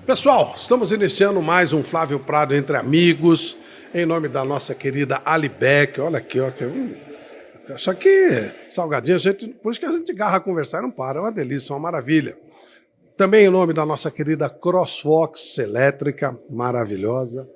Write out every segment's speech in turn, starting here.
Pessoal, estamos iniciando mais um Flávio Prado Entre Amigos, em nome da nossa querida Ali Beck. Olha aqui, ó. Isso aqui, salgadinho, por isso que a gente agarra a conversar e não para, é uma delícia, uma maravilha. Também em nome da nossa querida CrossFox elétrica, maravilhosa,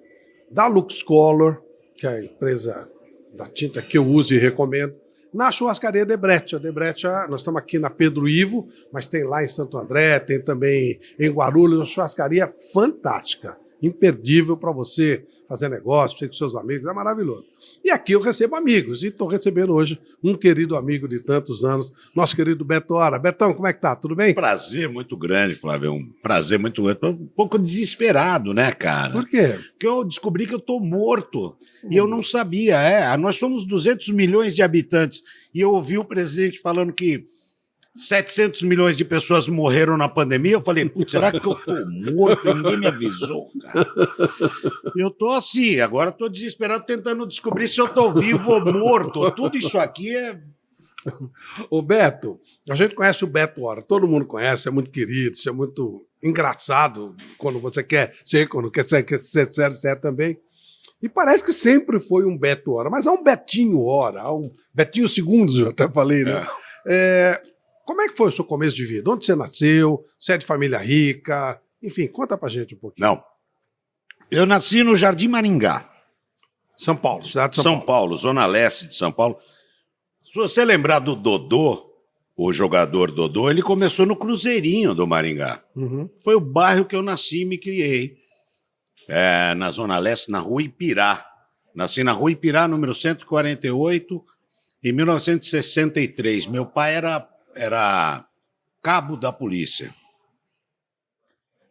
da LuxColor, que é a empresa da tinta que eu uso e recomendo, na churrascaria Debrecht. A Debrecht, nós estamos aqui na Pedro Ivo, mas tem lá em Santo André, tem também em Guarulhos, uma churrascaria fantástica, imperdível para você fazer negócio, você com seus amigos, é maravilhoso. E aqui eu recebo amigos, e estou recebendo hoje um querido amigo de tantos anos, nosso querido Beto Hora. Betão, como é que tá? Tudo bem? Prazer muito grande, Flávio, um prazer muito grande. Tô um pouco desesperado, né, cara? Por quê? Porque eu descobri que eu tô morto, e eu não sabia, nós somos 200 milhões de habitantes, e eu ouvi o presidente falando que 700 milhões de pessoas morreram na pandemia. Eu falei, putz, será que eu tô morto? Ninguém me avisou, cara. Eu tô assim, agora tô desesperado tentando descobrir se eu tô vivo ou morto. Tudo isso aqui é... O Beto, a gente conhece o Beto Hora, todo mundo conhece, é muito querido, é muito engraçado quando você quer ser, quando quer ser sério também. E parece que sempre foi um Beto Hora, mas há um Betinho Hora, há um Betinho Segundos, eu até falei, né? Como é que foi o seu começo de vida? Onde você nasceu? Você é de família rica? Enfim, conta pra gente um pouquinho. Não. Eu nasci no Jardim Maringá. São Paulo, cidade de São Paulo, zona leste de São Paulo. Se você lembrar do Dodô, o jogador Dodô, ele começou no Cruzeirinho do Maringá. Uhum. Foi o bairro que eu nasci e me criei. Na zona leste, na Rua Ipirá. Nasci na Rua Ipirá, número 148, em 1963. Meu pai era cabo da polícia.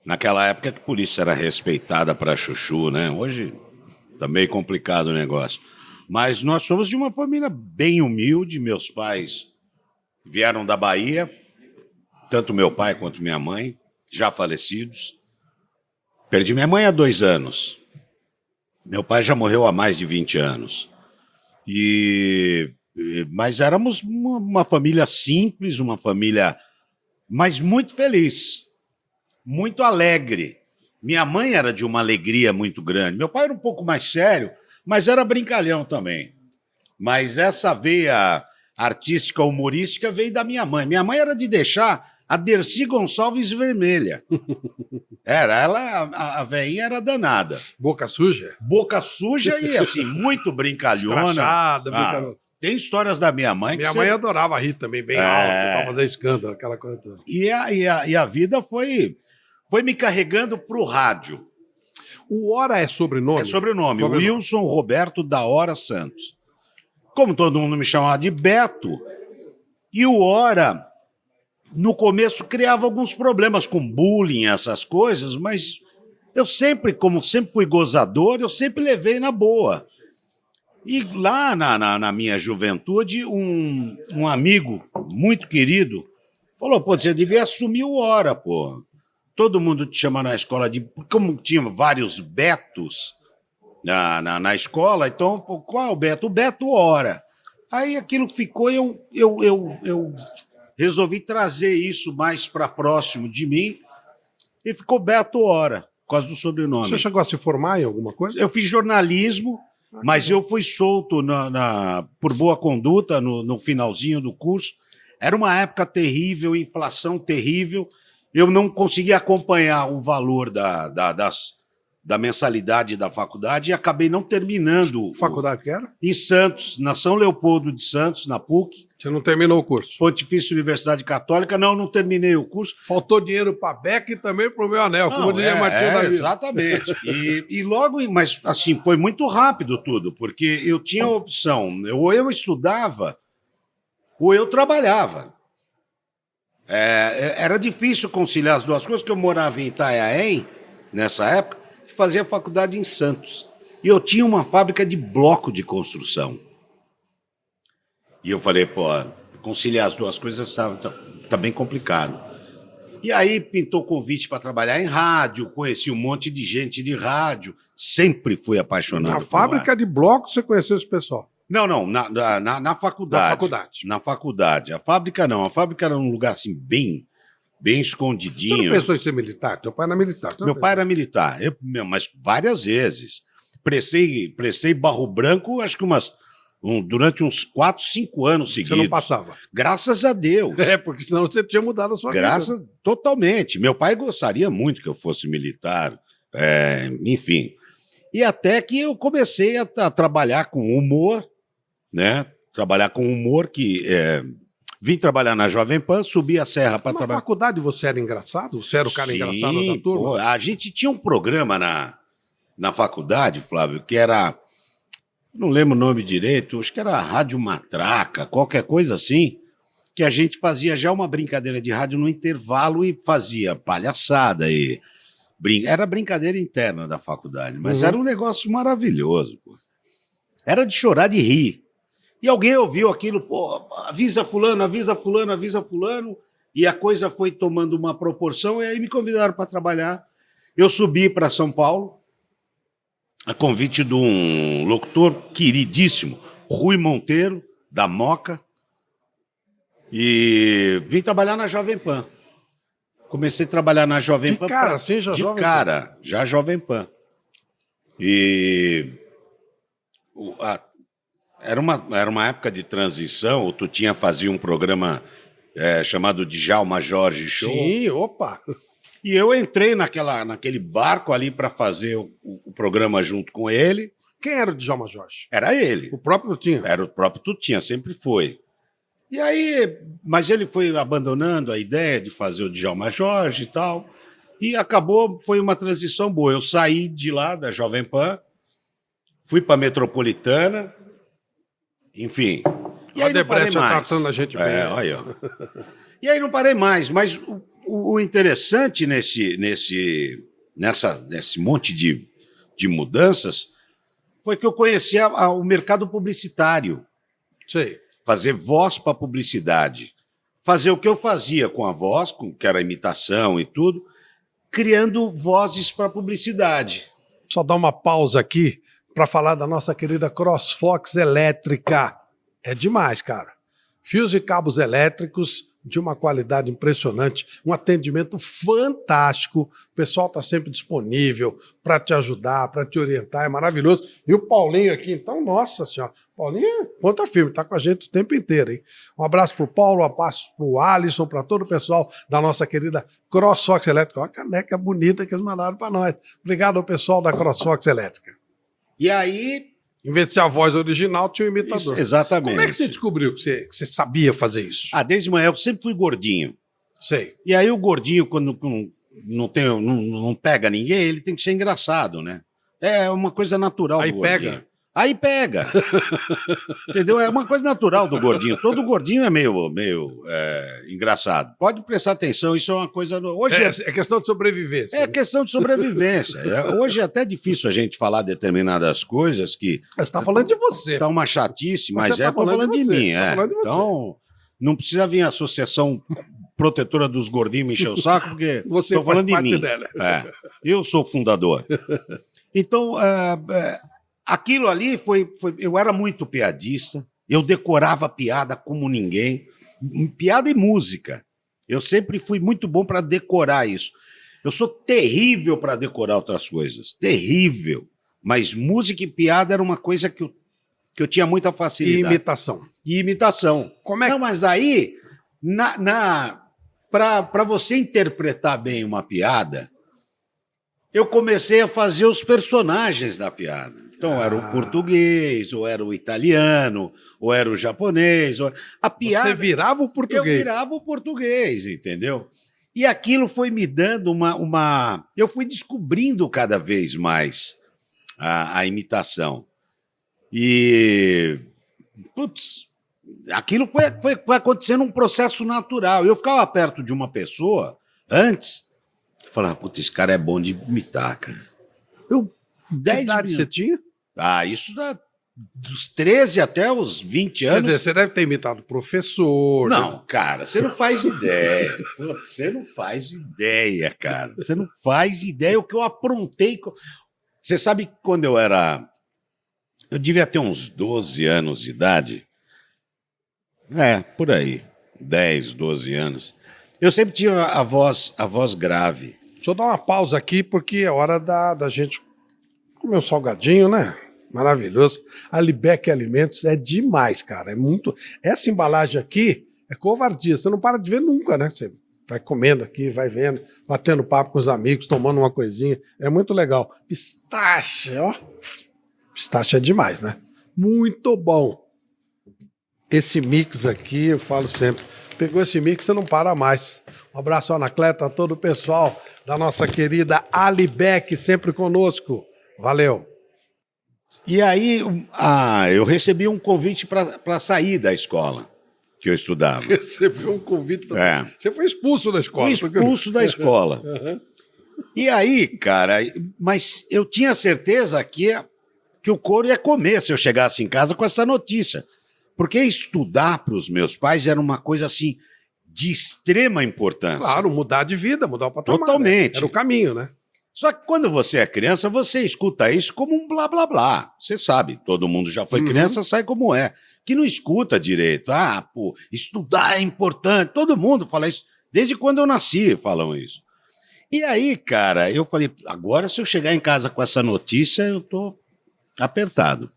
Naquela época que a polícia era respeitada para chuchu, né? Hoje tá meio complicado o negócio. Mas nós somos de uma família bem humilde. Meus pais vieram da Bahia, tanto meu pai quanto minha mãe, já falecidos. Perdi minha mãe há 2 anos. Meu pai já morreu há mais de 20 anos. Mas éramos uma família simples, uma família, mas muito feliz, muito alegre. Minha mãe era de uma alegria muito grande. Meu pai era um pouco mais sério, mas era brincalhão também. Mas essa veia artística, humorística veio da minha mãe. Minha mãe era de deixar a Dercy Gonçalves vermelha. A veinha era danada. Boca suja? Boca suja e, assim, muito brincalhona. Escrachada, brincalhona. Tem histórias da minha mãe. Minha mãe adorava rir também, bem alto, para fazer escândalo, aquela coisa toda. E a vida foi me carregando para o rádio. O Hora é sobrenome? É sobrenome. Wilson Roberto da Hora Santos. Como todo mundo me chamava de Beto, e o Hora, no começo, criava alguns problemas com bullying, essas coisas, mas eu sempre, como sempre fui gozador, eu sempre levei na boa. E lá na minha juventude, um amigo muito querido falou, pô, você devia assumir o Hora, pô. Todo mundo te chama na escola de... Como tinha vários Betos na escola, então, pô, qual é o Beto? O Beto Hora. Aí aquilo ficou, eu resolvi trazer isso mais para próximo de mim e ficou Beto Hora, por causa do sobrenome. Você chegou a se formar em alguma coisa? Eu fiz jornalismo, mas eu fui solto por boa conduta no finalzinho do curso. Era uma época terrível, inflação terrível. Eu não conseguia acompanhar o valor da mensalidade da faculdade e acabei não terminando. Que faculdade que era? Em Santos, na São Leopoldo de Santos, na PUC. Você não terminou o curso? Pontifícia Universidade Católica, não terminei o curso. Faltou dinheiro para a Beca e também para o meu anel, como dizia Matias da vida. Exatamente. E logo, mas assim, foi muito rápido tudo, porque eu tinha a opção, ou eu estudava, ou eu trabalhava. Era difícil conciliar as duas coisas, porque eu morava em Itanhaém, nessa época, e fazia faculdade em Santos. E eu tinha uma fábrica de bloco de construção. E eu falei, pô, conciliar as duas coisas tá bem complicado. E aí pintou convite para trabalhar em rádio, conheci um monte de gente de rádio, sempre fui apaixonado. Na fábrica de bloco você conheceu esse pessoal? Não, na faculdade. Na faculdade. Na faculdade. A fábrica não, a fábrica era um lugar assim bem bem Você escondidinho. não pensou em ser militar? Teu pai era militar. Meu pai era militar, mas várias vezes. Prestei Barro Branco, acho que durante uns 4, 5 anos seguidos. Você não passava? Graças a Deus. É, porque senão você tinha mudado a sua vida. Totalmente. Meu pai gostaria muito que eu fosse militar, enfim. E até que eu comecei a trabalhar com humor, né? Trabalhar com humor, vim trabalhar na Jovem Pan, subi a serra para trabalhar. Na faculdade você era engraçado? Você era o cara engraçado da turma? Pô, a gente tinha um programa na faculdade, Flávio, que era, não lembro o nome direito, acho que era Rádio Matraca, qualquer coisa assim, que a gente fazia já uma brincadeira de rádio no intervalo e fazia palhaçada e era brincadeira interna da faculdade, mas era um negócio maravilhoso, pô. Era de chorar de rir. E alguém ouviu aquilo, pô, avisa fulano, avisa fulano, avisa fulano, e a coisa foi tomando uma proporção, e aí me convidaram para trabalhar. Eu subi para São Paulo, a convite de um locutor queridíssimo, Rui Monteiro, da Moca, e vim trabalhar na Jovem Pan. Comecei a trabalhar na Jovem Pan. Já Jovem Pan. E era uma época de transição, o Tutinha fazia um programa chamado Djalma Jorge Show. Sim, opa! E eu entrei naquele barco ali para fazer o programa junto com ele. Quem era o Djalma Jorge? Era ele. O próprio Tutinha? Era o próprio Tutinha, sempre foi. E aí, mas ele foi abandonando a ideia de fazer o Djalma Jorge e tal, e foi uma transição boa. Eu saí de lá, da Jovem Pan, fui para a Metropolitana, enfim. E aí não parei mais. Tratando a gente bem. Olha. E aí não parei mais, mas o interessante nesse monte de mudanças foi que eu conheci o mercado publicitário. Sei. Fazer voz para publicidade. Fazer o que eu fazia com a voz, que era imitação e tudo, criando vozes para publicidade. Só dar uma pausa aqui para falar da nossa querida CrossFox Elétrica. É demais, cara. Fios e cabos elétricos de uma qualidade impressionante, um atendimento fantástico. O pessoal está sempre disponível para te ajudar, para te orientar, é maravilhoso. E o Paulinho aqui, então, nossa senhora, Paulinho é ponta firme, está com a gente o tempo inteiro, hein? Um abraço para o Paulo, um abraço para o Alisson, para todo o pessoal da nossa querida CrossFox Elétrica. Olha a caneca bonita que eles mandaram para nós. Obrigado ao pessoal da CrossFox Elétrica. E aí, em vez de ser a voz original, tinha o imitador. Isso, exatamente. Como é que você descobriu que você sabia fazer isso? Desde manhã eu sempre fui gordinho. Sei. E aí o gordinho, quando não pega ninguém, ele tem que ser engraçado, né? É uma coisa natural aí do gordinho. Pega. Aí pega. Entendeu? É uma coisa natural do gordinho. Todo gordinho é meio engraçado. Pode prestar atenção, isso é uma coisa... Hoje é questão de sobrevivência. É questão de sobrevivência. Hoje é até difícil a gente falar determinadas coisas que... Você está falando de você. Está uma chatice, mas estou falando de mim. Falando de você. Então, não precisa vir a Associação Protetora dos Gordinhos me encher o saco, porque estou falando de mim. Dela. Eu sou o fundador. Então, aquilo ali eu era muito piadista, eu decorava piada como ninguém, piada e música. Eu sempre fui muito bom para decorar isso. Eu sou terrível para decorar outras coisas, terrível. Mas música e piada era uma coisa que eu tinha muita facilidade. E imitação. Como é? Não, mas aí, para você interpretar bem uma piada, eu comecei a fazer os personagens da piada. Então, era o português, ou era o italiano, ou era o japonês. A piada, você virava o português. Eu virava o português, entendeu? E aquilo foi me dando eu fui descobrindo cada vez mais a imitação. E, putz, aquilo foi acontecendo um processo natural. Eu ficava perto de uma pessoa, antes, eu falava, putz, esse cara é bom de imitar, cara. Que idade você tinha? Isso dos 13 até os 20 anos. Quer dizer, você deve ter imitado professor. Não, cara, você não faz ideia. Você não faz ideia, cara. Você não faz ideia o que eu aprontei. Você sabe que quando eu devia ter uns 12 anos de idade. Por aí. 10, 12 anos. Eu sempre tinha a voz grave. Deixa eu dar uma pausa aqui, porque é hora da gente comer um salgadinho, né? Maravilhoso. A Libec Alimentos é demais, cara. É muito. Essa embalagem aqui é covardia. Você não para de ver nunca, né? Você vai comendo aqui, vai vendo, batendo papo com os amigos, tomando uma coisinha. É muito legal. Pistache, ó. Pistache é demais, né? Muito bom. Esse mix aqui, eu falo sempre. Pegou esse mix, você não para mais. Um abraço, Anacleta, a todo o pessoal da nossa querida Alibec, sempre conosco. Valeu. E aí, eu recebi um convite para sair da escola que eu estudava. Recebeu um convite para Você foi expulso da escola. Fui expulso da escola. Uhum. E aí, cara, mas eu tinha certeza que o couro ia comer se eu chegasse em casa com essa notícia. Porque estudar para os meus pais era uma coisa assim de extrema importância. Claro, mudar de vida, mudar o patamar. Totalmente. Né? Era o caminho, né? Só que quando você é criança, você escuta isso como um blá blá blá. Você sabe, todo mundo já foi criança, sabe como é. Que não escuta direito. Ah, pô, estudar é importante. Todo mundo fala isso. Desde quando eu nasci falam isso. E aí, cara, eu falei, agora se eu chegar em casa com essa notícia, eu tô apertado.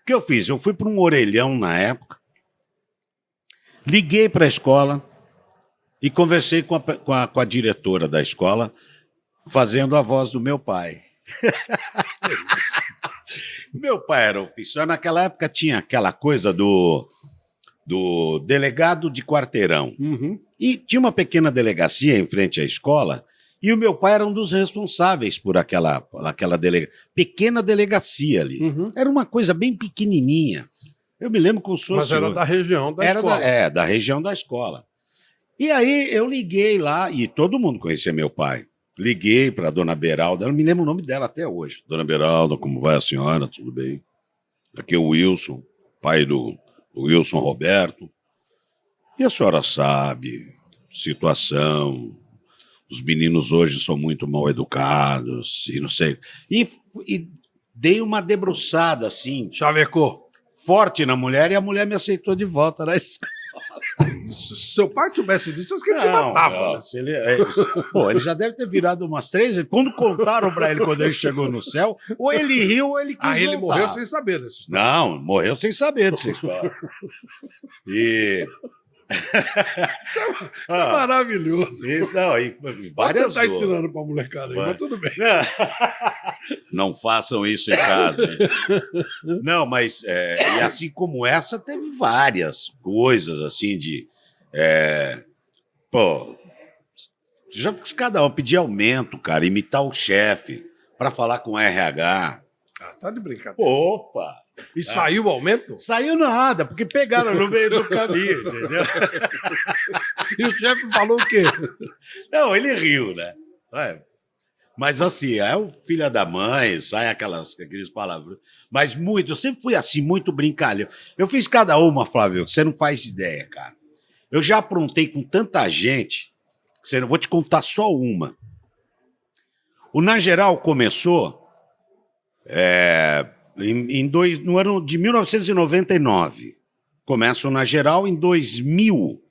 O que eu fiz? Eu fui para um orelhão na época, liguei para a escola e conversei com a diretora da escola, fazendo a voz do meu pai. Meu pai era oficial. Naquela época tinha aquela coisa do delegado de quarteirão. Uhum. E tinha uma pequena delegacia em frente à escola, e o meu pai era um dos responsáveis por aquela pequena delegacia ali. Uhum. Era uma coisa bem pequenininha. Eu me lembro como se fosse... Mas era da região da escola. Da região da escola. E aí eu liguei lá, e todo mundo conhecia meu pai. Liguei para a dona Beralda, eu não me lembro o nome dela até hoje. Dona Beralda, como vai a senhora? Tudo bem? Aqui é o Wilson, pai do Wilson Roberto. E a senhora sabe, situação, os meninos hoje são muito mal educados, e não sei. E dei uma debruçada assim, Chavecou. forte na mulher, e a mulher me aceitou de volta na escola. Se seu pai tivesse disso, acho que ele te matava. Pô, ele já deve ter virado umas 3 vezes. Quando contaram pra ele quando ele chegou no céu, ou ele riu ou ele quis voltar. Ele morreu sem saber dessa história. Não, morreu sem saber dessa história. E... Isso é maravilhoso. Isso, não, e Várias várias tá tirando pra molecada aí, mas tudo bem. Não façam isso em casa. Hein? Não, mas e assim como essa, teve várias coisas assim de... pô, já fiz cada um pedir aumento, cara, imitar o chefe para falar com o RH. Ah, tá de brincadeira. Opa! E saiu o aumento? Saiu nada, porque pegaram no meio do caminho, entendeu? E o chefe falou o quê? Não, ele riu, né? Mas assim, é o filho da mãe, sai aqueles palavrões. Mas muito, eu sempre fui assim, muito brincalhão. Eu fiz cada uma, Flávio, que você não faz ideia, cara. Eu já aprontei com tanta gente, que eu vou te contar só uma. O Na Geral começou no ano de 1999. Começa o Na Geral em 2000.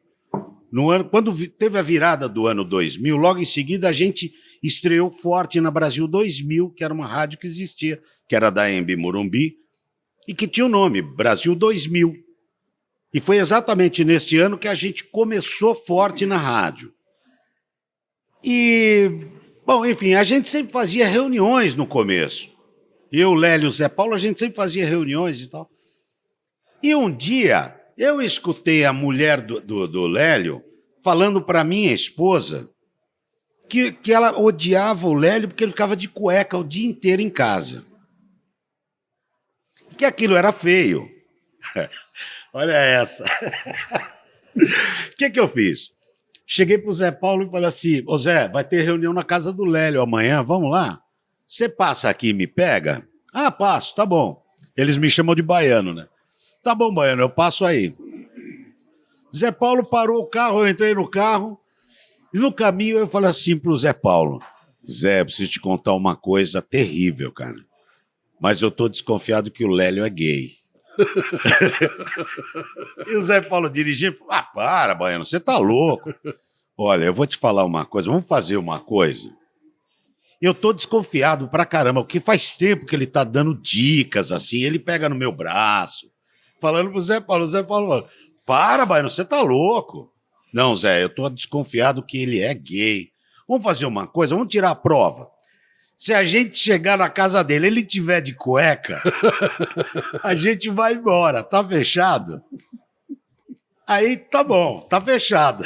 Quando teve a virada do ano 2000, logo em seguida a gente estreou forte na Brasil 2000, que era uma rádio que existia, que era da AMB Morumbi, e que tinha o nome Brasil 2000. E foi exatamente neste ano que a gente começou forte na rádio. E, bom, enfim, a gente sempre fazia reuniões no começo. Eu, Lélio e o Zé Paulo, a gente sempre fazia reuniões e tal. E um dia, eu escutei a mulher do Lélio falando para minha esposa que ela odiava o Lélio porque ele ficava de cueca o dia inteiro em casa. Que aquilo era feio. Olha essa. O que eu fiz? Cheguei pro Zé Paulo e falei assim, ô Zé, vai ter reunião na casa do Lélio amanhã, vamos lá? Você passa aqui e me pega? Ah, passo, tá bom. Eles me chamam de baiano, né? Tá bom, baiano, eu passo aí. Zé Paulo parou o carro, eu entrei no carro, e no caminho eu falei assim pro Zé Paulo, Zé, eu preciso te contar uma coisa terrível, cara. Mas eu tô desconfiado que o Lélio é gay. E o Zé Paulo dirigindo, para, baiano, você tá louco. Olha, eu vou te falar uma coisa, vamos fazer uma coisa. Eu tô desconfiado pra caramba, porque faz tempo que ele tá dando dicas, assim, ele pega no meu braço, falando pro Zé Paulo, para, Baiano, você tá louco. Não, Zé, eu tô desconfiado que ele é gay. Vamos fazer uma coisa, vamos tirar a prova. Se a gente chegar na casa dele, ele tiver de cueca, a gente vai embora, tá fechado? Aí tá bom, tá fechado.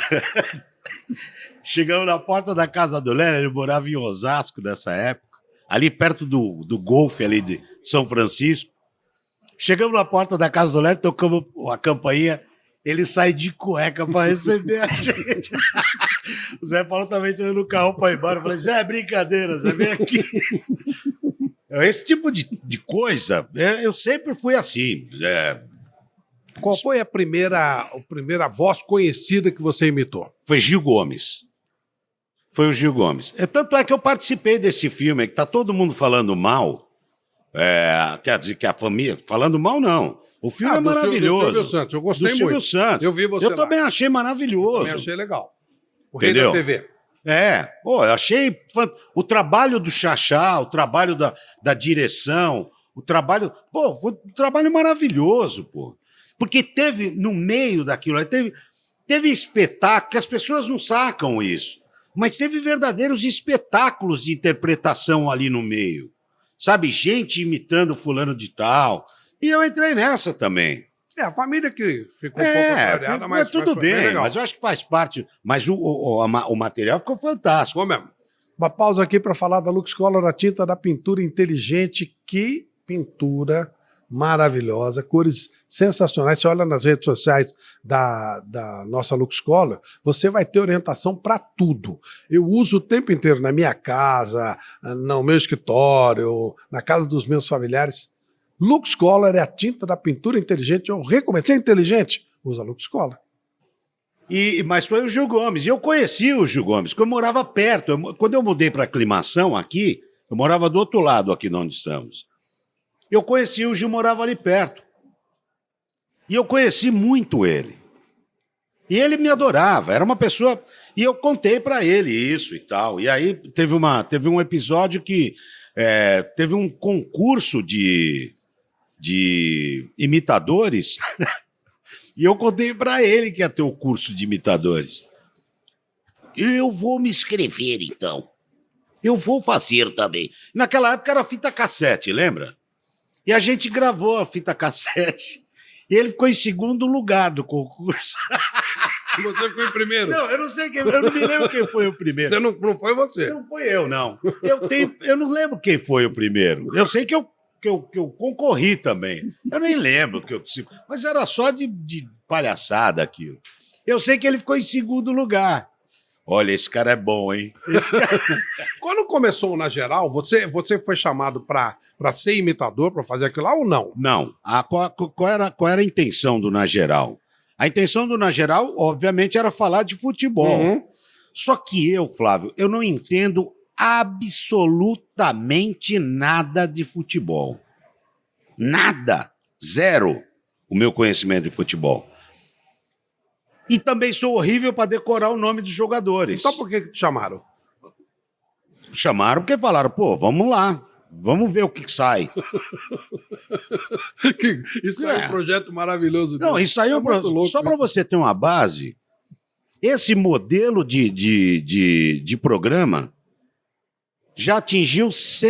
Chegamos na porta da casa do Léo, ele morava em Osasco nessa época, ali perto do golfe ali de São Francisco. Chegamos na porta da casa do Léo, tocamos a campainha, ele sai de cueca para receber a gente. O Zé Paulo estava entrando no carro para ir embora. Eu falei, Zé, brincadeira, Zé, vem aqui. Esse tipo de coisa, eu sempre fui assim. Qual foi a primeira voz conhecida que você imitou? Foi Gil Gomes. Foi o Gil Gomes. Tanto é que eu participei desse filme, que tá todo mundo falando mal. Quer dizer que a família... Falando mal, não. O filme é maravilhoso. Do Silvio Santos, eu gostei muito. Do Silvio Santos. Eu vi você Eu também achei maravilhoso. Eu também achei legal. O Entendeu? Rei da TV. Eu achei... O trabalho do Xaxá, o trabalho da direção, o trabalho... Pô, foi um trabalho maravilhoso, pô. Porque teve, no meio daquilo, teve espetáculo, que as pessoas não sacam isso, mas teve verdadeiros espetáculos de interpretação ali no meio. Sabe, gente imitando fulano de tal. E eu entrei nessa também. A família que ficou um pouco contrariada, mas tudo foi bem, legal. mas eu acho que faz parte. Mas o material ficou fantástico. Ficou mesmo. Uma pausa aqui para falar da Lux Color, a tinta da pintura inteligente. Que pintura maravilhosa, cores sensacionais. Você olha nas redes sociais da nossa Lux Color, você vai ter orientação para tudo. Eu uso o tempo inteiro na minha casa, no meu escritório, na casa dos meus familiares. Lux Color é a tinta da pintura inteligente. Eu recomendo. Você é inteligente? Usa Lux Color. Mas foi o Gil Gomes. E eu conheci o Gil Gomes, porque eu morava perto. Quando eu mudei para aclimação aqui, eu morava do outro lado aqui onde estamos. Eu conheci o Gil, morava ali perto. E eu conheci muito ele. E ele me adorava, era uma pessoa... E eu contei para ele isso e tal. E aí teve um episódio que teve um concurso de imitadores. E eu contei para ele que ia ter o curso de imitadores. Eu vou me inscrever, então. Eu vou fazer também. Naquela época era fita cassete, lembra? E a gente gravou a fita cassete. E ele ficou em segundo lugar do concurso. E você ficou em primeiro? Não, eu não me lembro quem foi o primeiro. Não foi você? Não foi eu, não. Eu não lembro quem foi o primeiro. Eu sei que eu concorri também. Eu nem lembro mas era só de palhaçada aquilo. Eu sei que ele ficou em segundo lugar. Olha, esse cara é bom, hein? Quando começou o Na Geral, você foi chamado para ser imitador, para fazer aquilo lá ou não? Não. Qual era a intenção do Na Geral? A intenção do Na Geral, obviamente, era falar de futebol. Uhum. Só que eu, Flávio, eu não entendo absolutamente nada de futebol. Nada. Zero o meu conhecimento de futebol. E também sou horrível para decorar o nome dos jogadores. Então por que te chamaram? Chamaram porque falaram, pô, vamos lá, vamos ver o que sai. Isso é um projeto maravilhoso. Não, isso aí é muito louco. Só para você ter uma base, esse modelo de programa já atingiu se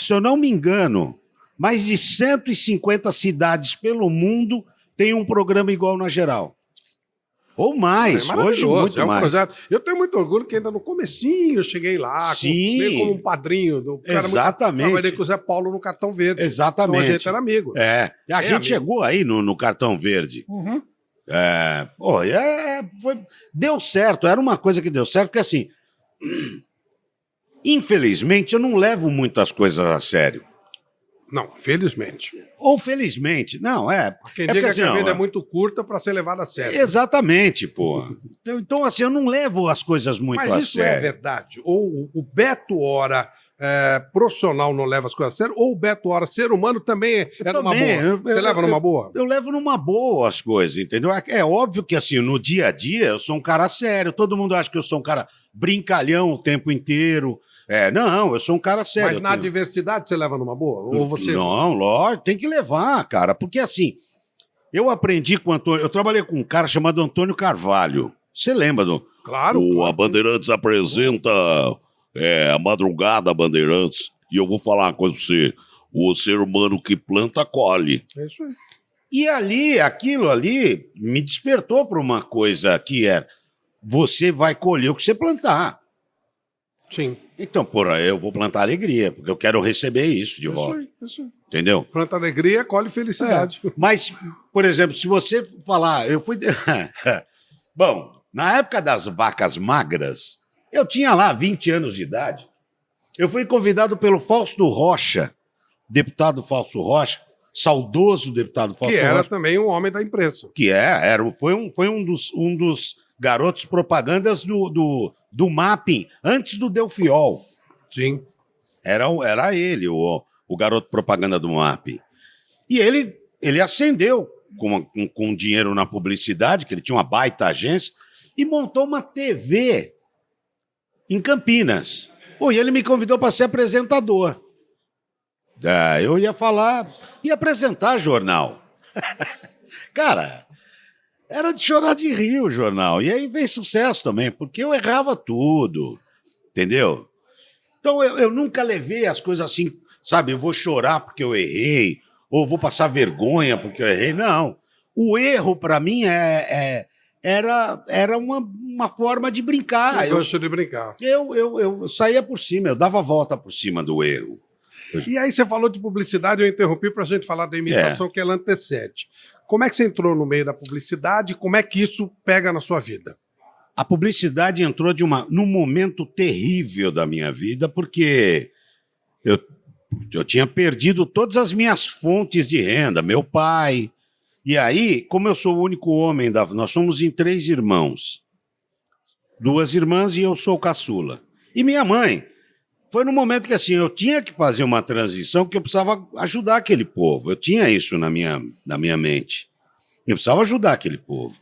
eu não me engano, mais de 150 cidades pelo mundo tem um programa igual Na Geral. Ou mais, hoje muito mais. Projeto. Eu tenho muito orgulho que ainda no comecinho eu cheguei lá, meio como um padrinho. Exatamente. Trabalhei com o Zé Paulo no Cartão Verde. Exatamente. Então a gente era amigo. A gente chegou aí no Cartão Verde. Uhum. Deu certo, era uma coisa que deu certo, porque assim, infelizmente eu não levo muitas coisas a sério. Não, felizmente. Ou felizmente, não, Quem diga assim, que a vida é muito curta para ser levada a sério. Exatamente, pô. Então, assim, eu não levo as coisas muito a sério. Mas isso é verdade? Ou o Beto Hora profissional não leva as coisas a sério, ou o Beto Hora, ser humano, também é numa boa? Você leva numa boa? Eu levo numa boa as coisas, entendeu? É óbvio que, assim, no dia a dia, eu sou um cara sério. Todo mundo acha que eu sou um cara brincalhão o tempo inteiro. Não, eu sou um cara sério. Mas na adversidade você leva numa boa? Ou você... Não, lógico, tem que levar, cara. Porque, assim, eu aprendi com o Antônio... Eu trabalhei com um cara chamado Antônio Carvalho. Você lembra do... Claro. A Bandeirantes apresenta a Madrugada Bandeirantes. E eu vou falar uma coisa pra você. O ser humano que planta, colhe. É isso aí. E ali, aquilo ali, me despertou para uma coisa que você vai colher o que você plantar. Sim. Então, por aí, eu vou plantar alegria, porque eu quero receber isso de volta. Isso aí. Entendeu? Planta alegria, colhe felicidade. Mas, por exemplo, se você falar... Eu fui... Bom, na época das vacas magras, eu tinha lá 20 anos de idade. Eu fui convidado pelo Fausto Rocha, deputado Fausto Rocha, saudoso deputado Fausto Rocha. Que era também um homem da imprensa. Que foi um dos garotos propagandas do Mapping, antes do Delfiol. Sim. Era ele, o garoto propaganda do Mapping. E ele ascendeu com dinheiro na publicidade, que ele tinha uma baita agência, e montou uma TV em Campinas. E ele me convidou para ser apresentador. Eu ia falar, ia apresentar jornal. Cara, era de chorar de rir o jornal. E aí veio sucesso também, porque eu errava tudo, entendeu? Então eu nunca levei as coisas assim, sabe, eu vou chorar porque eu errei, ou vou passar vergonha porque eu errei. Não. O erro, para mim, era uma forma de brincar. Eu gosto de brincar. Eu saía por cima, eu dava a volta por cima do erro. E aí você falou de publicidade, eu interrompi para a gente falar da imitação, que ela antecede. Como é que você entrou no meio da publicidade e como é que isso pega na sua vida? A publicidade entrou num momento terrível da minha vida, porque eu tinha perdido todas as minhas fontes de renda, meu pai. E aí, como eu sou o único homem, nós somos em 3 irmãos. 2 irmãs e eu sou o caçula. E minha mãe. Foi no momento que, assim, eu tinha que fazer uma transição que eu precisava ajudar aquele povo. Eu tinha isso na minha mente. Eu precisava ajudar aquele povo.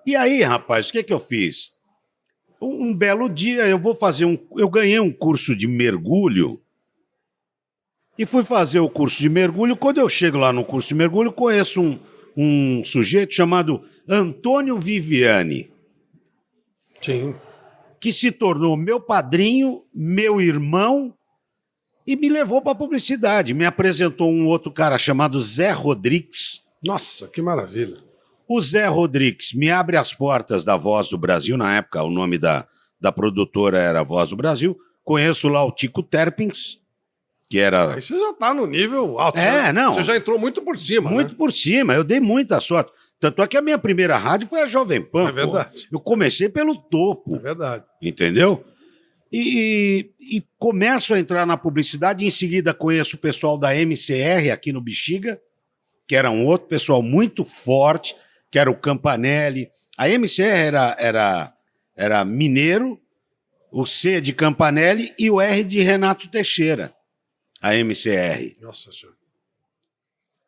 E aí, rapaz, o que eu fiz? Um belo dia eu ganhei um curso de mergulho e fui fazer o curso de mergulho. Quando eu chego lá no curso de mergulho, conheço um sujeito chamado Antônio Viviani. Sim. Que se tornou meu padrinho, meu irmão, e me levou para a publicidade. Me apresentou um outro cara chamado Zé Rodrigues. Nossa, que maravilha. O Zé Rodrigues me abre as portas da Voz do Brasil. Na época, o nome da produtora era Voz do Brasil. Conheço lá o Tico Terpins, que era... Aí você já está no nível alto. Não. Você já entrou muito por cima, Muito por cima. Eu dei muita sorte. Tanto é que a minha primeira rádio foi a Jovem Pan. É verdade. Eu comecei pelo topo. É verdade. Entendeu? E começo a entrar na publicidade. Em seguida conheço o pessoal da MCR aqui no Bexiga, que era um outro pessoal muito forte, que era o Campanelli. A MCR era mineiro, o C de Campanelli e o R de Renato Teixeira. A MCR. Nossa Senhora.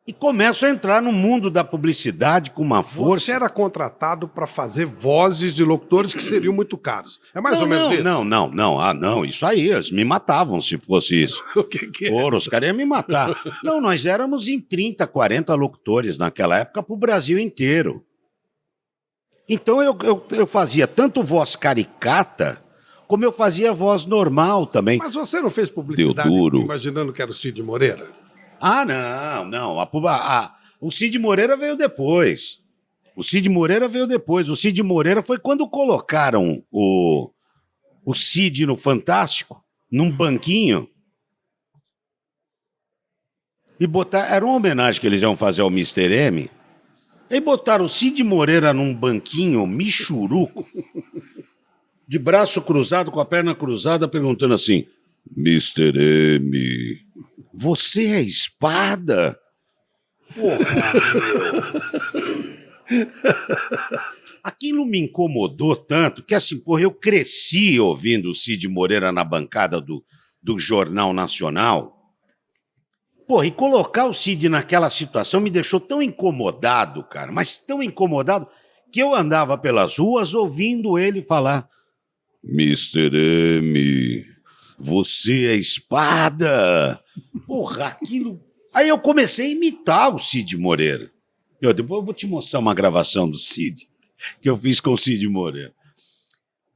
E começo a entrar no mundo da publicidade com uma força. Você era contratado para fazer vozes de locutores que seriam muito caros. É mais ou menos isso? Não. Isso aí, eles me matavam se fosse isso. O que é? Porra, os caras iam me matar. Não, nós éramos em 30, 40 locutores naquela época para o Brasil inteiro. Então eu fazia tanto voz caricata, como eu fazia voz normal também. Mas você não fez publicidade Deu duro. imaginando que era o Cid Moreira? Não. O Cid Moreira veio depois. O Cid Moreira foi quando colocaram o Cid no Fantástico, num banquinho, e botaram... Era uma homenagem que eles iam fazer ao Mr. M. E botaram o Cid Moreira num banquinho, michuruco, de braço cruzado, com a perna cruzada, perguntando assim: Mr. M, você é espada? Porra, meu. Aquilo me incomodou tanto que, assim, porra, eu cresci ouvindo o Cid Moreira na bancada do do Jornal Nacional. Pô, e colocar o Cid naquela situação me deixou tão incomodado, cara, mas tão incomodado, que eu andava pelas ruas ouvindo ele falar: Mr. M, você é espada. Porra, aquilo... Aí eu comecei a imitar o Cid Moreira. Depois eu vou te mostrar uma gravação do Cid, que eu fiz com o Cid Moreira.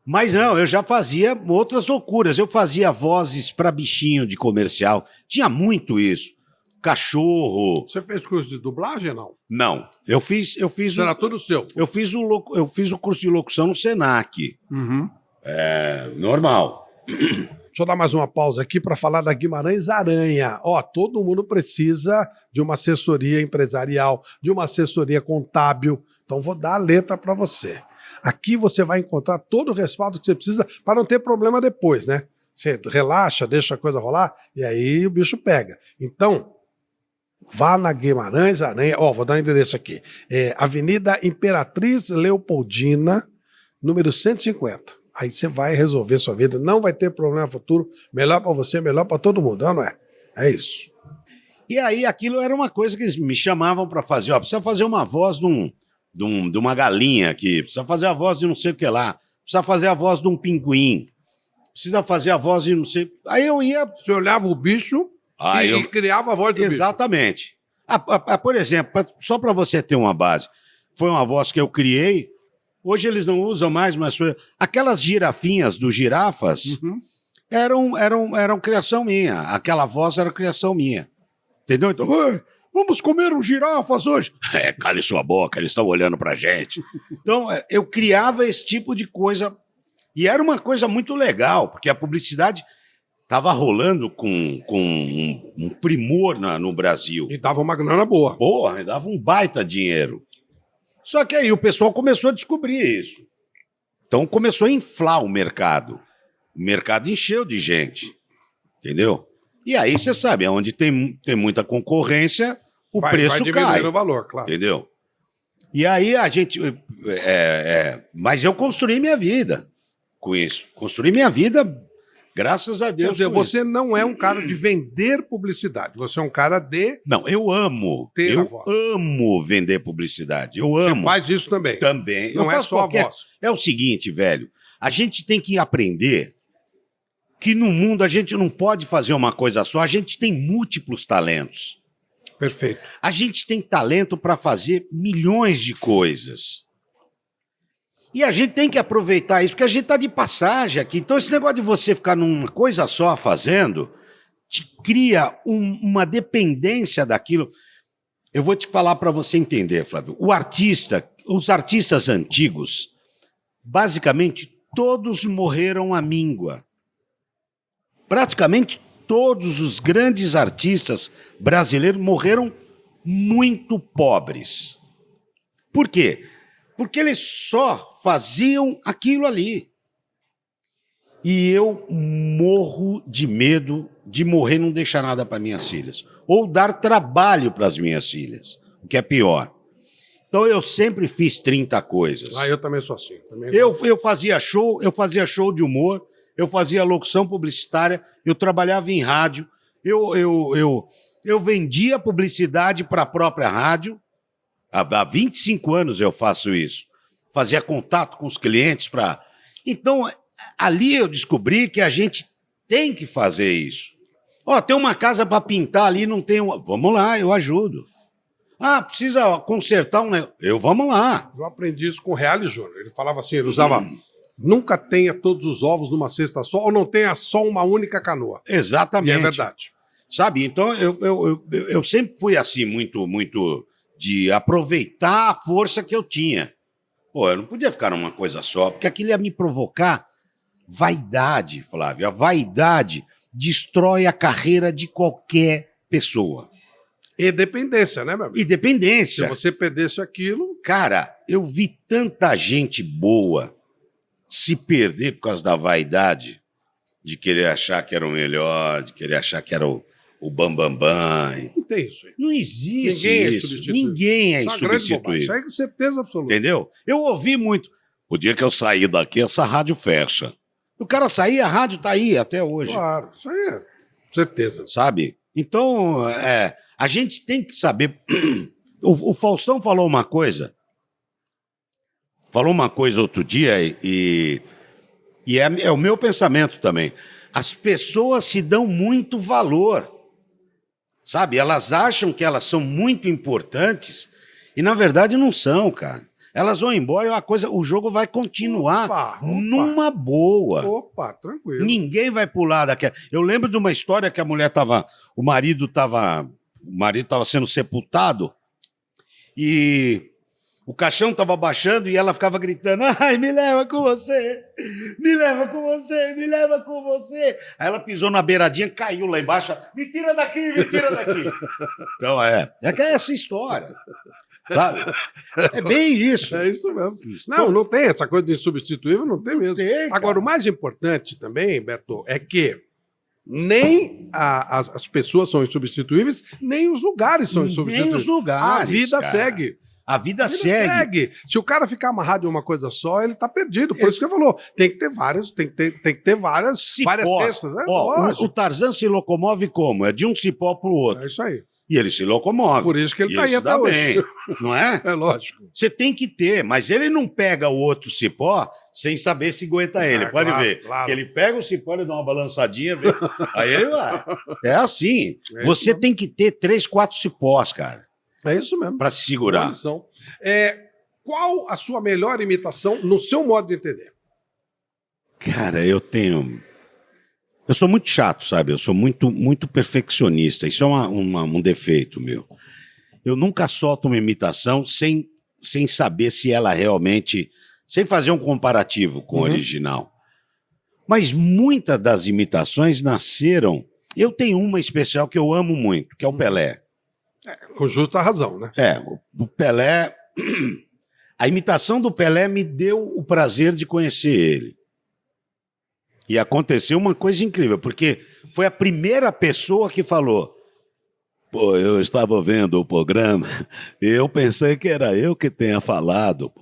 Mas não, eu já fazia outras loucuras. Eu fazia vozes para bichinho de comercial. Tinha muito isso. Cachorro. Você fez curso de dublagem, não? Não, eu fiz Era tudo seu. eu fiz o curso de locução no Senac. É normal. Deixa eu dar mais uma pausa aqui para falar da Guimarães Aranha. Ó, todo mundo precisa de uma assessoria empresarial, de uma assessoria contábil. Então vou dar a letra para você. Aqui você vai encontrar todo o respaldo que você precisa para não ter problema depois, né? Você relaxa, deixa a coisa rolar e aí o bicho pega. Então, vá na Guimarães Aranha. Ó, vou dar o endereço aqui. Avenida Imperatriz Leopoldina, número 150. Aí você vai resolver sua vida, não vai ter problema futuro, melhor para você, melhor para todo mundo, não é? É isso. E aí aquilo era uma coisa que eles me chamavam para fazer. Ó, precisa fazer uma voz de uma galinha aqui, precisa fazer a voz de não sei o que lá, precisa fazer a voz de um pinguim, precisa fazer a voz de não sei... Aí eu ia... Você olhava o bicho e criava a voz do bicho. Exatamente. Por exemplo, só para você ter uma base, foi uma voz que eu criei. Hoje eles não usam mais, mas foi... Aquelas girafinhas do Girafas eram criação minha. Aquela voz era criação minha. Entendeu? Então, vamos comer um girafas hoje. Cale sua boca, eles estão olhando pra gente. Então, eu criava esse tipo de coisa. E era uma coisa muito legal, porque a publicidade estava rolando com um primor no Brasil. E dava uma grana boa. Porra, dava um baita dinheiro. Só que aí o pessoal começou a descobrir isso. Então começou a inflar o mercado. O mercado encheu de gente. Entendeu? E aí você sabe, onde tem muita concorrência, o preço vai cai. diminuindo o valor, claro. Entendeu? E aí a gente... mas eu construí minha vida com isso. Construí minha vida, graças a Deus. Quer dizer, você não é um cara de vender publicidade, você é um cara de... Não, eu amo. Eu amo vender publicidade. Eu amo. Você faz isso também. Também. Não é só a voz. É o seguinte, velho. A gente tem que aprender que no mundo a gente não pode fazer uma coisa só. A gente tem múltiplos talentos. Perfeito. A gente tem talento para fazer milhões de coisas. E a gente tem que aproveitar isso, porque a gente está de passagem aqui. Então esse negócio de você ficar numa coisa só fazendo, te cria uma dependência daquilo. Eu vou te falar para você entender, Flávio. Os artistas antigos, basicamente todos morreram à míngua. Praticamente todos os grandes artistas brasileiros morreram muito pobres. Por quê? Porque eles só faziam aquilo ali. E eu morro de medo de morrer e não deixar nada para minhas filhas. Ou dar trabalho para as minhas filhas, o que é pior. Então eu sempre fiz 30 coisas. Eu também sou assim. Eu fazia show de humor, eu fazia locução publicitária, eu trabalhava em rádio, eu vendia publicidade para a própria rádio. Há 25 anos eu faço isso. Fazia contato com os clientes para... Então, ali eu descobri que a gente tem que fazer isso. Ó, tem uma casa para pintar ali, não tem... Vamos lá, eu ajudo. Ah, precisa consertar um negócio. Vamos lá. Eu aprendi isso com o Reale Júnior. Ele falava assim, ele usava... Nunca tenha todos os ovos numa cesta só, ou não tenha só uma única canoa. Exatamente. E é verdade. Sabe, então eu sempre fui assim, muito de aproveitar a força que eu tinha. Pô, eu não podia ficar numa coisa só, porque aquilo ia me provocar vaidade, Flávio. A vaidade destrói a carreira de qualquer pessoa. E dependência, né, meu amigo? E dependência. Se você perdesse aquilo... Cara, eu vi tanta gente boa se perder por causa da vaidade, de querer achar que era o melhor, de querer achar que era o bambambam. Não tem isso aí. Não existe isso. Ninguém é substituível. Isso aí é certeza absoluta. Entendeu? Eu ouvi muito. O dia que eu sair daqui, essa rádio fecha. O cara saía, a rádio tá aí até hoje. Claro, isso aí é certeza. Sabe? Então, a gente tem que saber. O Faustão falou uma coisa. Falou uma coisa outro dia e é o meu pensamento também. As pessoas se dão muito valor. Sabe? Elas acham que elas são muito importantes e, na verdade, não são, cara. Elas vão embora e o jogo vai continuar Opa. numa boa. Opa, tranquilo. Ninguém vai pular daquela. Eu lembro de uma história que a mulher estava. O marido estava sendo sepultado e o caixão estava baixando e ela ficava gritando: ai, me leva com você, me leva com você, me leva com você. Aí ela pisou na beiradinha, caiu lá embaixo: me tira daqui, me tira daqui. Então que é essa história. Sabe? É bem isso. É isso mesmo. Não tem essa coisa de insubstituível, não tem mesmo. Agora, o mais importante também, Beto, é que nem as pessoas são insubstituíveis, nem os lugares são insubstituíveis. Nem os lugares. A vida cara. segue. A vida segue. Se o cara ficar amarrado em uma coisa só, ele tá perdido. Por isso que ele falou, tem que ter várias, várias cestas. Né? O Tarzan se locomove como? É de um cipó pro outro. É isso aí. E ele se locomove. Por isso que ele tá aí até bem, hoje. Não é? É lógico. Você tem que ter, mas ele não pega o outro cipó sem saber se aguenta ele. Pode claro, ver. claro. Que ele pega o cipó, ele dá uma balançadinha, vê, aí ele vai. É assim. Você tem que ter 3, 4 cipós, cara. É isso mesmo. Pra se segurar. Lição. Qual a sua melhor imitação no seu modo de entender? Cara, eu sou muito chato, sabe? Eu sou muito, muito perfeccionista. Isso é um defeito meu. Eu nunca solto uma imitação sem saber se ela realmente... Sem fazer um comparativo com o original. Mas muitas das imitações nasceram... Eu tenho uma especial que eu amo muito, que é o Pelé. Com justa razão, né? O Pelé... A imitação do Pelé me deu o prazer de conhecer ele. E aconteceu uma coisa incrível, porque foi a primeira pessoa que falou: pô, eu estava vendo o programa e eu pensei que era eu que tenha falado.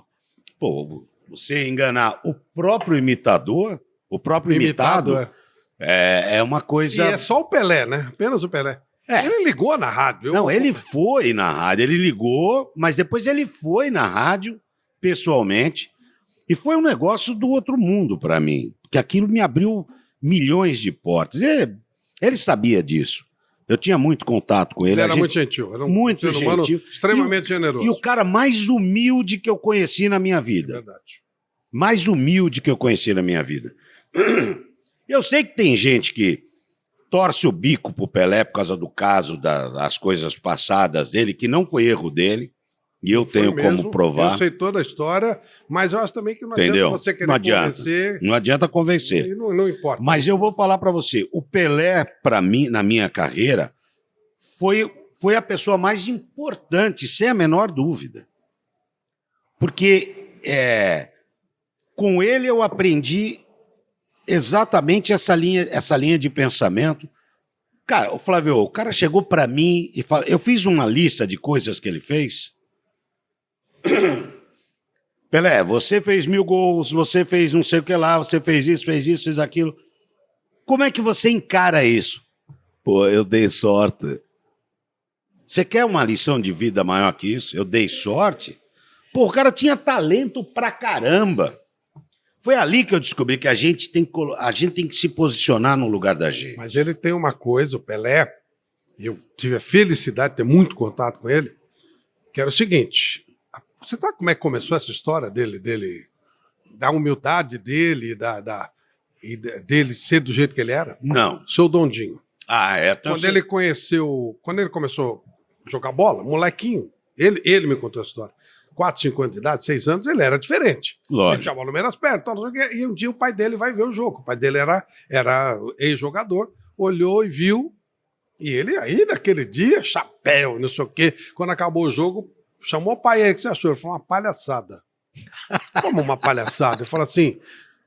Pô, você enganar o próprio imitador, o próprio imitado é uma coisa... E é só o Pelé, né? Apenas o Pelé. Ele ligou na rádio. Não, ele foi na rádio, ele ligou, mas depois ele foi na rádio, pessoalmente, e foi um negócio do outro mundo para mim, que aquilo me abriu milhões de portas. Ele sabia disso. Eu tinha muito contato com ele. Ele era muito gentil. Era muito ser humano gentil. Extremamente generoso. E o cara mais humilde que eu conheci na minha vida. Verdade. Mais humilde que eu conheci na minha vida. Eu sei que tem gente que torce o bico pro Pelé por causa do caso, das coisas passadas dele, que não foi erro dele, e eu tenho como provar. Eu sei toda a história, mas eu acho também que não adianta você querer convencer. Não adianta convencer. Não importa. Mas eu vou falar para você, o Pelé, para mim, na minha carreira, foi a pessoa mais importante, sem a menor dúvida. Porque com ele eu aprendi exatamente essa linha de pensamento. Cara, o Flávio, o cara chegou para mim e falou... Eu fiz uma lista de coisas que ele fez. Pelé, você fez 1000 gols, você fez não sei o que lá, você fez isso, fez aquilo. Como é que você encara isso? Pô, eu dei sorte. Você quer uma lição de vida maior que isso? Eu dei sorte? Pô, o cara tinha talento pra caramba. Foi ali que eu descobri que a gente tem que se posicionar no lugar da gente. Mas ele tem uma coisa, o Pelé, eu tive a felicidade de ter muito contato com ele, que era o seguinte: você sabe como é que começou essa história dele da humildade dele, dele ser do jeito que ele era? Não. Seu Dondinho. Então Quando ele começou a jogar bola, molequinho, ele me contou a história. 4, 5 anos de idade, 6 anos, ele era diferente. Lógico. Ele tinha a bola no meio das pernas, e um dia o pai dele vai ver o jogo. O pai dele era ex-jogador, olhou e viu, e ele aí, naquele dia, chapéu, não sei o quê. Quando acabou o jogo, chamou o pai aí, o que você achou? Ele falou: uma palhaçada. Como uma palhaçada? Ele falou assim: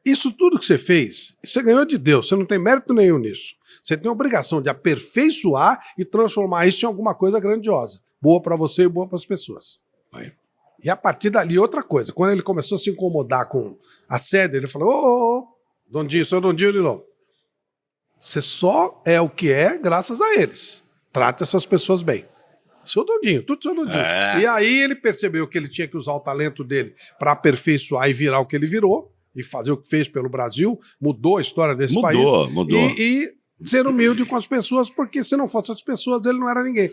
isso tudo que você fez, você ganhou de Deus, você não tem mérito nenhum nisso. Você tem a obrigação de aperfeiçoar e transformar isso em alguma coisa grandiosa. Boa para você e boa para as pessoas. Aí. E a partir dali, outra coisa, quando ele começou a se incomodar com a sede, ele falou: Dondinho, seu Dondinho de novo. Você só é o que é graças a eles. Trate essas pessoas bem. Seu Dondinho, tudo seu Dondinho. E aí ele percebeu que ele tinha que usar o talento dele para aperfeiçoar e virar o que ele virou, e fazer o que fez pelo Brasil, mudou a história desse país. Mudou. E ser humilde com as pessoas, porque se não fossem as pessoas, ele não era ninguém.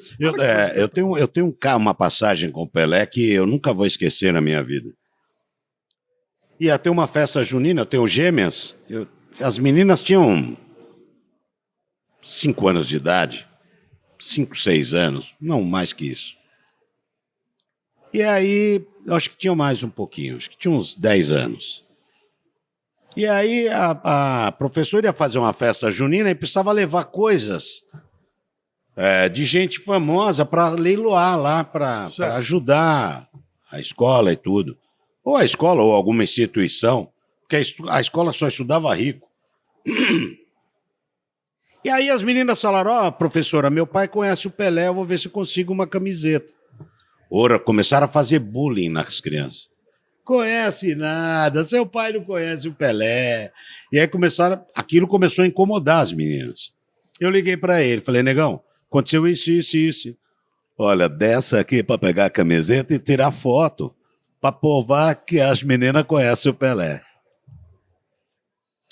Eu tenho uma passagem com o Pelé que eu nunca vou esquecer na minha vida. Ia ter uma festa junina, eu tenho gêmeas, as meninas tinham 5 anos de idade, 5, 6 anos, não mais que isso. E aí, eu acho que tinha mais um pouquinho, acho que tinha uns 10 anos. E aí a professora ia fazer uma festa junina e precisava levar coisas de gente famosa para leiloar lá, para ajudar a escola e tudo. Ou a escola ou alguma instituição, porque a escola só estudava rico. E aí as meninas falaram, professora, meu pai conhece o Pelé, eu vou ver se eu consigo uma camiseta. Ora, começaram a fazer bullying nas crianças. Conhece nada, seu pai não conhece o Pelé. E aí aquilo começou a incomodar as meninas. Eu liguei para ele, falei, negão, aconteceu isso. Olha, dessa aqui para pegar a camiseta e tirar foto, para provar que as meninas conhecem o Pelé.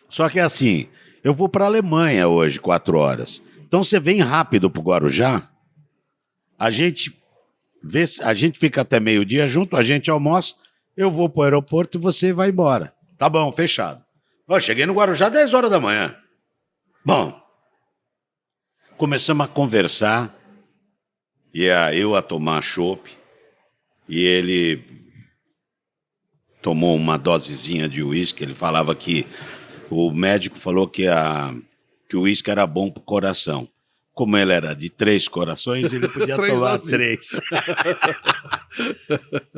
Só que assim, eu vou para a Alemanha hoje, 4 horas. Então você vem rápido para o Guarujá, a gente fica até meio-dia junto, a gente almoça, eu vou para o aeroporto e você vai embora. Tá bom, fechado. Eu cheguei no Guarujá 10 horas da manhã. Bom, começamos a conversar, e eu a tomar chopp, e ele tomou uma dosezinha de uísque. Ele falava que o médico falou que o uísque era bom para o coração. Como ele era de 3 corações, ele podia tomar 3.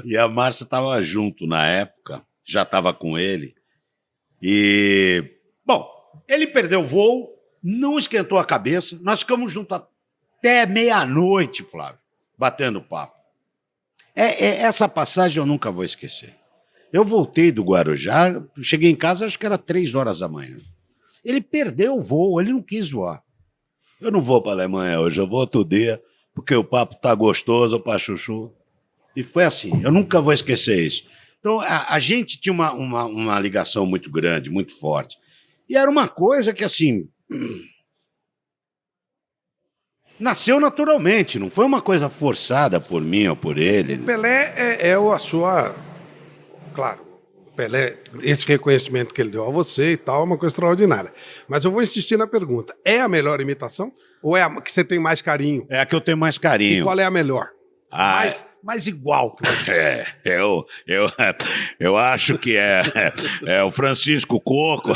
E a Márcia estava junto na época, já estava com ele. E, bom, ele perdeu o voo, não esquentou a cabeça. Nós ficamos juntos até meia-noite, Flávio, batendo papo. Essa passagem eu nunca vou esquecer. Eu voltei do Guarujá, cheguei em casa, acho que era 3 horas da manhã. Ele perdeu o voo, ele não quis voar. Eu não vou para a Alemanha hoje, eu vou outro dia, porque o papo tá gostoso para chuchu. E foi assim, eu nunca vou esquecer isso. Então, a gente tinha uma ligação muito grande, muito forte. E era uma coisa que, assim, nasceu naturalmente, não foi uma coisa forçada por mim ou por ele. O Pelé é a sua... Claro, Pelé, esse reconhecimento que ele deu a você e tal, é uma coisa extraordinária. Mas eu vou insistir na pergunta. É a melhor imitação? Ou é a que você tem mais carinho? É a que eu tenho mais carinho. E qual é a melhor? Mais igual que você. Eu acho que é o Francisco Coco,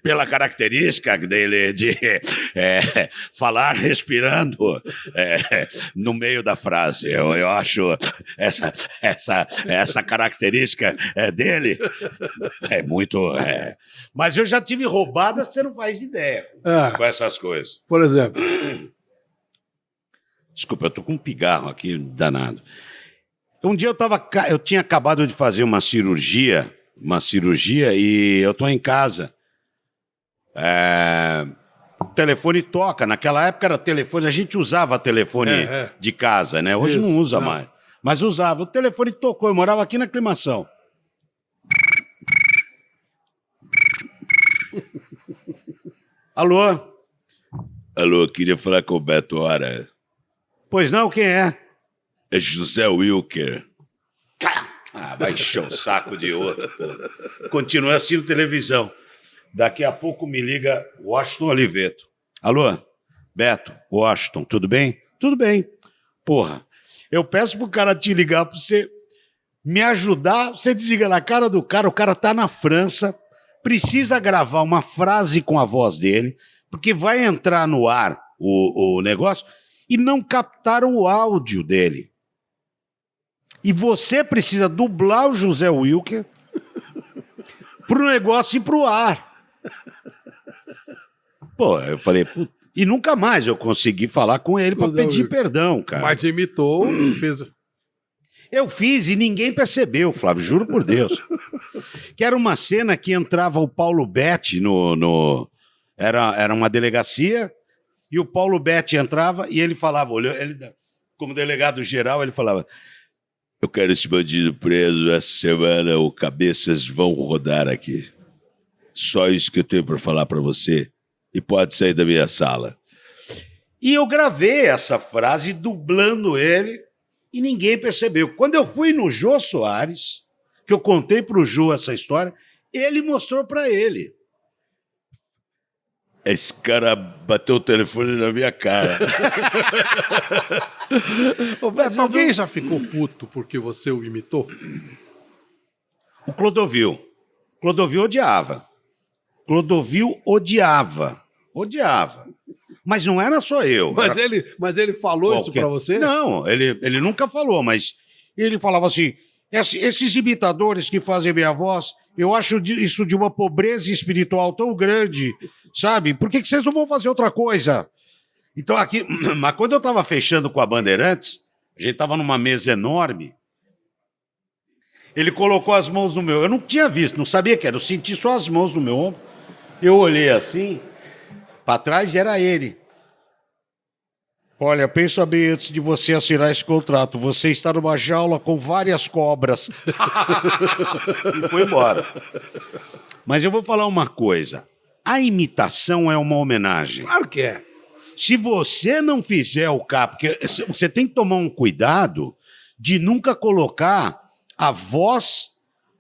pela característica dele de falar respirando no meio da frase. Eu acho essa característica dele muito... Mas eu já tive roubadas que você não faz ideia com essas coisas. Por exemplo... Desculpa, eu tô com um pigarro aqui danado. Um dia eu tinha acabado de fazer uma cirurgia e eu tô em casa. O telefone toca. Naquela época era telefone, a gente usava telefone de casa, né? Hoje não usa mais. Mas usava. O telefone tocou, eu morava aqui na Aclimação. Alô? Alô, queria falar com o Beto Hora. Pois não, quem é? É José Wilker. Vai encher o saco de outro. Continua assistindo televisão. Daqui a pouco me liga Washington Oliveto. Alô? Beto, Washington, tudo bem? Tudo bem. Porra, eu peço pro cara te ligar pra você me ajudar. Você desliga na cara do cara, o cara tá na França, precisa gravar uma frase com a voz dele, porque vai entrar no ar o negócio... E não captaram o áudio dele. E você precisa dublar o José Wilker para o negócio ir para o ar. Pô, eu falei... E nunca mais eu consegui falar com ele para pedir perdão, cara. Mas imitou e fez... Eu fiz e ninguém percebeu, Flávio, juro por Deus. Que era uma cena que entrava o Paulo Betti Era uma delegacia, e o Paulo Betti entrava e ele falava, como delegado geral, ele falava: eu quero esse bandido preso, essa semana o cabeças vão rodar aqui. Só isso que eu tenho para falar para você, e pode sair da minha sala. E eu gravei essa frase dublando ele e ninguém percebeu. Quando eu fui no Jô Soares, que eu contei para o Jô essa história, ele mostrou para ele. Esse cara bateu o telefone na minha cara. Mas alguém já ficou puto porque você o imitou? O Clodovil. Clodovil odiava. Clodovil odiava. Odiava. Mas não era só eu. Mas ele falou isso pra você? Não, ele nunca falou, mas ele falava assim: esses imitadores que fazem minha voz, eu acho isso de uma pobreza espiritual tão grande, sabe? Por que vocês não vão fazer outra coisa? Então aqui, mas quando eu estava fechando com a Bandeirantes, a gente estava numa mesa enorme, ele colocou as mãos no meu... Eu não tinha visto, não sabia que era, eu senti só as mãos no meu ombro. Eu olhei assim, para trás e era ele. Olha, pensa bem antes de você assinar esse contrato. Você está numa jaula com várias cobras. E foi embora. Mas eu vou falar uma coisa. A imitação é uma homenagem. Claro que é. Se você não fizer o capo, porque você tem que tomar um cuidado de nunca colocar a voz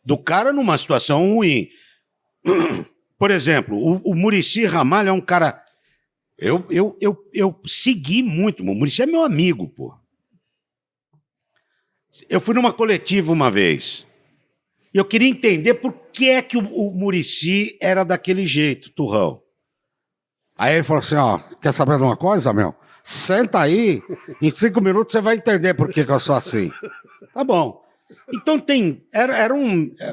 do cara numa situação ruim. Por exemplo, o Muricy Ramalho é um cara... Eu segui muito. O Muricy é meu amigo, pô. Eu fui numa coletiva uma vez. E eu queria entender por que é que o Muricy era daquele jeito, turrão. Aí ele falou assim, ó, quer saber de uma coisa, meu? Senta aí, em 5 minutos você vai entender por que eu sou assim. Tá bom. Então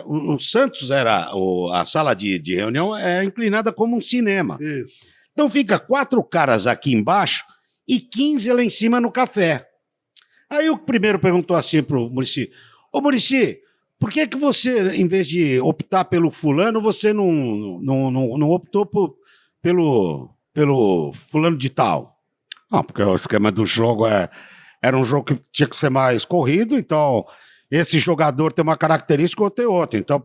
o Santos a sala de reunião é inclinada como um cinema. Isso. Então fica 4 caras aqui embaixo e 15 lá em cima no café. Aí o primeiro perguntou assim pro Muricy: ô Muricy, por que você, em vez de optar pelo fulano, você não optou pelo fulano de tal? Ah, porque o esquema do jogo era um jogo que tinha que ser mais corrido, então esse jogador tem uma característica ou tem outra. Então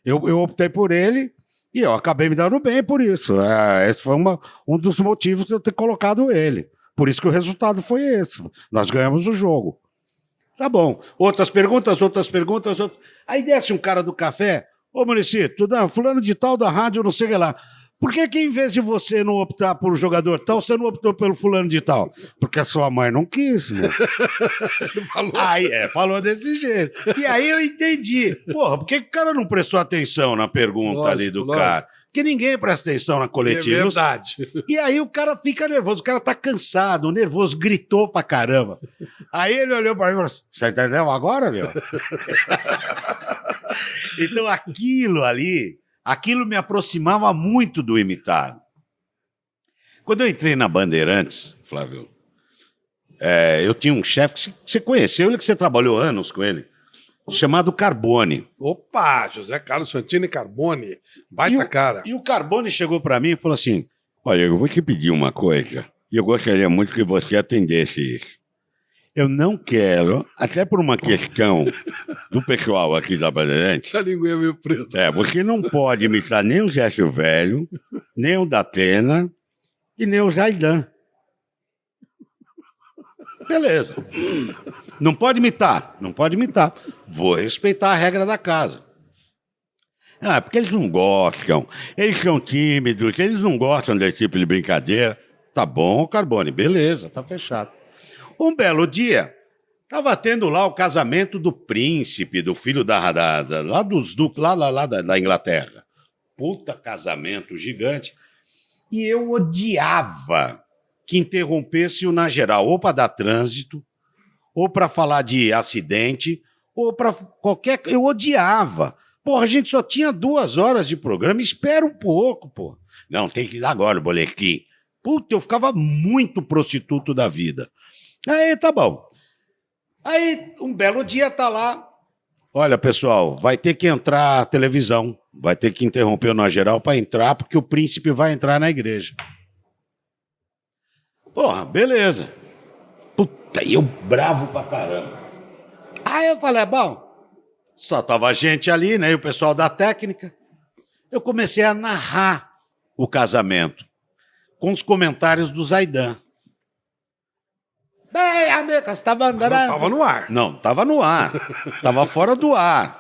eu optei por ele. E eu acabei me dando bem por isso. Esse foi um dos motivos de eu ter colocado ele. Por isso que o resultado foi esse. Nós ganhamos o jogo. Tá bom. Outras perguntas. Aí desce um cara do café. Ô, Muricy, fulano de tal da rádio, não sei o que lá. Por que em vez de você não optar por um jogador tal, você não optou pelo fulano de tal? Porque a sua mãe não quis, meu. Falou desse jeito. E aí eu entendi. Porra, por que o cara não prestou atenção na pergunta ali do cara? Porque ninguém presta atenção na coletiva. É verdade. E aí o cara fica nervoso, o cara tá cansado, nervoso, gritou pra caramba. Aí ele olhou pra mim e falou assim: você entendeu agora, meu? Então aquilo me aproximava muito do imitado. Quando eu entrei na Bandeirantes, Flávio, eu tinha um chefe que você conheceu, ele que você trabalhou anos com ele, chamado Carbone. Opa, José Carlos Fantini Carbone, baita cara. E o Carbone chegou para mim e falou assim: olha, eu vou te pedir uma coisa, e eu gostaria muito que você atendesse isso. Eu não quero, até por uma questão do pessoal aqui da Bandeirantes. A língua é meio presa. Você não pode imitar nem o Zé Silvério, nem o Datena e nem o Zaidan. Beleza. Não pode imitar. Vou respeitar a regra da casa. Porque eles não gostam, eles são tímidos, eles não gostam desse tipo de brincadeira. Tá bom, Carbone, beleza, tá fechado. Um belo dia, estava tendo lá o casamento do príncipe, do filho lá dos duques, lá da Inglaterra. Puta casamento gigante. E eu odiava que interrompesse o Na Geral, ou para dar trânsito, ou para falar de acidente, ou para qualquer... Eu odiava. Porra, a gente só tinha 2 horas de programa, espera um pouco, pô. Não, tem que ir agora o boletim. Puta, eu ficava muito prostituto da vida. Aí, tá bom. Aí, um belo dia, tá lá Olha, pessoal, vai ter que entrar a televisão. Vai ter que interromper o Nós Geral para entrar, porque o príncipe vai entrar na igreja. Porra, beleza. Puta, e eu bravo pra caramba. Aí eu falei, bom, só tava gente ali, né? E o pessoal da técnica. Eu comecei a narrar o casamento com os comentários do Zaidan. Bem, amigas, estava andando. Não tava no ar. Não, tava no ar. Tava fora do ar.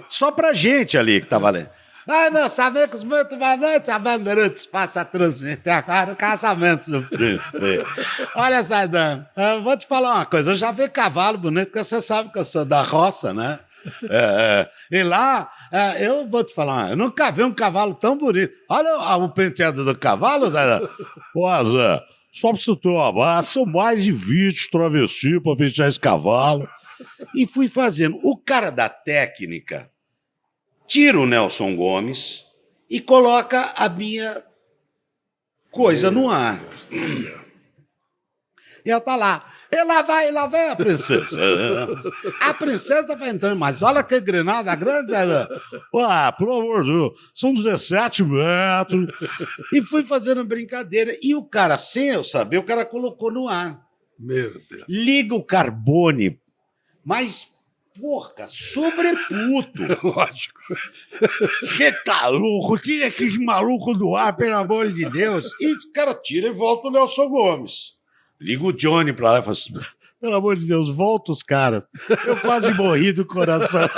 Só pra gente ali que tava ali. Ai, meus amigos, muito boa noite. A Bandeirantes passa a transmitir agora o casamento do príncipe. Olha, Zaidan, eu vou te falar uma coisa. Eu já vi cavalo bonito, porque você sabe que eu sou da roça, né? E lá, eu vou te falar, eu nunca vi um cavalo tão bonito. Olha o penteado do cavalo, Zaidan. Pô, Zé, só pra você ter uma base, são mais de 20 travestis pra pentear esse cavalo. E fui fazendo. O cara da técnica tira o Nelson Gomes e coloca a minha coisa no ar. E ela tá lá. E lá vai a princesa. A princesa vai entrando, mas olha que granada grande, Zé. Pelo amor de Deus, são 17 metros. E fui fazendo brincadeira. E o cara, sem eu saber, o cara colocou no ar. Meu Deus. Liga o Carbone, mas, porra, sobreputo. Lógico. Você tá louco? Tira esses malucos do ar, pelo amor de Deus. E o cara tira e volta o Nelson Gomes. Liga o Johnny pra lá e fala assim, pelo amor de Deus, volta os caras. Eu quase morri do coração.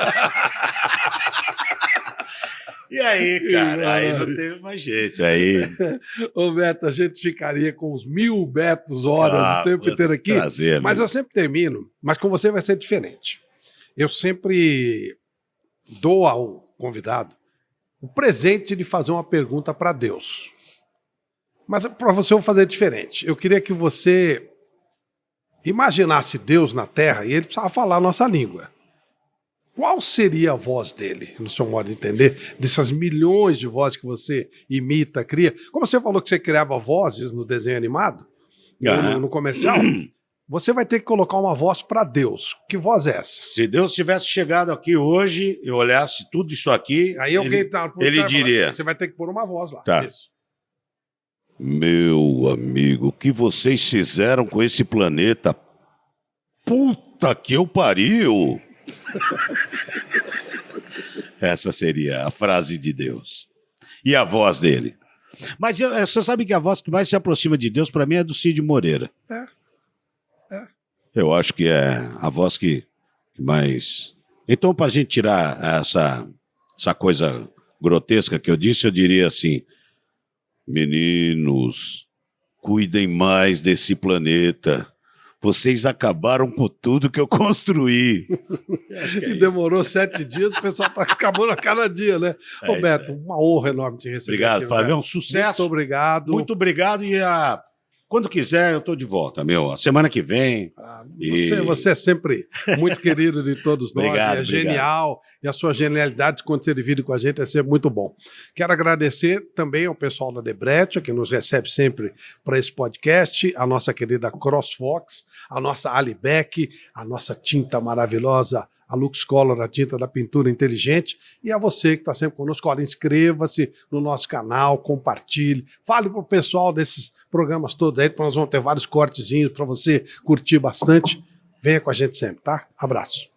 E aí, cara, aí não teve mais jeito. Aí... Ô, Beto, a gente ficaria com uns 1000 Betos horas o tempo inteiro aqui. Prazer, mas eu sempre termino, mas com você vai ser diferente. Eu sempre dou ao convidado o presente de fazer uma pergunta para Deus. Mas para você eu vou fazer diferente. Eu queria que você imaginasse Deus na Terra e ele precisava falar a nossa língua. Qual seria a voz dele, no seu modo de entender, dessas milhões de vozes que você imita, cria? Como você falou que você criava vozes no desenho animado, no comercial, você vai ter que colocar uma voz para Deus. Que voz é essa? Se Deus tivesse chegado aqui hoje e olhasse tudo isso aqui, aí alguém ele diria... Falar, você vai ter que pôr uma voz lá. Tá. Isso. Meu amigo, o que vocês fizeram com esse planeta? Puta que eu pariu! Essa seria a frase de Deus. E a voz dele. Mas você sabe que a voz que mais se aproxima de Deus, para mim, é do Cid Moreira. Eu acho que é a voz que mais... Então, para a gente tirar essa coisa grotesca que eu disse, eu diria assim... Meninos, cuidem mais desse planeta. Vocês acabaram com tudo que eu construí. E demorou 7 dias, o pessoal está acabando a cada dia, né? Roberto, uma honra enorme te receber. Obrigado, aqui, Flávio. Um sucesso. Muito obrigado. Muito obrigado. E quando quiser, eu estou de volta, meu. A semana que vem. Você é sempre muito querido de todos nós. Obrigado, é genial. E a sua genialidade, quando você divide com a gente, é sempre muito bom. Quero agradecer também ao pessoal da Debrecht, que nos recebe sempre para esse podcast, a nossa querida CrossFox, a nossa Alibec, a nossa tinta maravilhosa, a Lux Color, a tinta da pintura inteligente, e a você que está sempre conosco. Olha, inscreva-se no nosso canal, compartilhe, fale para o pessoal desses programas todos aí, porque nós vamos ter vários cortezinhos para você curtir bastante. Venha com a gente sempre, tá? Abraço.